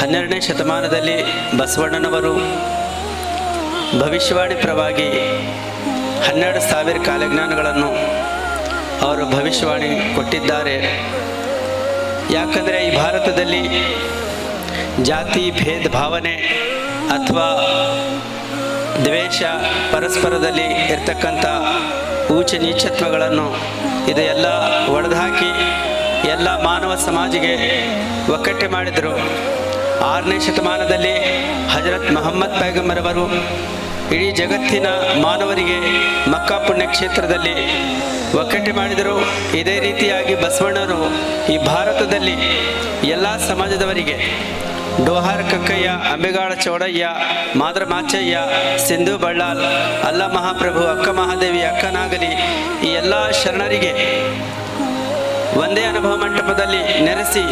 12ನೇ ಶತಮಾನದಲ್ಲಿ ಬಸವಣ್ಣನವರು ಭವಿಷ್ಯವಾಣಿ ಪರವಾಗಿ 12,000 ಕಾಲಜ್ಞಾನಗಳನ್ನು ಅವರು ಭವಿಷ್ಯವಾಣಿ ಕೊಟ್ಟಿದ್ದಾರೆ. ಯಾಕಂದರೆ ಈ ಭಾರತದಲ್ಲಿ ಜಾತಿ ಭೇದ ಭಾವನೆ ಅಥವಾ ದ್ವೇಷ, ಪರಸ್ಪರದಲ್ಲಿ ಇರ್ತಕ್ಕಂಥ ಊಚ ನೀಚತ್ವಗಳನ್ನು ಇದೆಲ್ಲ ಒಡೆದುಹಾಕಿ ಎಲ್ಲ ಮಾನವ ಸಮಾಜಿಗೆ ಒಕ್ಕಟ್ಟೆ ಮಾಡಿದರು. 6ನೇ ಶತಮಾನದಲ್ಲಿ ಹಜರತ್ ಮೊಹಮ್ಮದ್ ಪೈಗಂಬರವರು ಇಡೀ ಜಗತ್ತಿನ ಮಾನವರಿಗೆ ಮಕ್ಕಾ ಪುಣ್ಯಕ್ಷೇತ್ರದಲ್ಲಿ ಒಕ್ಕಟ್ಟೆ ಮಾಡಿದರು. ಇದೇ ರೀತಿಯಾಗಿ ಬಸವಣ್ಣರು ಈ ಭಾರತದಲ್ಲಿ ಎಲ್ಲ ಸಮಾಜದವರಿಗೆ ಡೋಹಾರ ಕಕ್ಕಯ್ಯ, ಅಂಬೆಗಾಳ ಚೌಡಯ್ಯ, ಮಾದ್ರ ಮಾಚಯ್ಯ, ಸಿಂಧು ಬಳ್ಳಾಲ್, ಅಲ್ಲ ಮಹಾಪ್ರಭು, ಅಕ್ಕ ಮಹಾದೇವಿ, ಅಕ್ಕನಾಗಲಿ ಈ ಎಲ್ಲ ಶರಣರಿಗೆ ಒಂದೇ ಅನುಭವ ಮಂಟಪದಲ್ಲಿ ನೆರೆಸಿ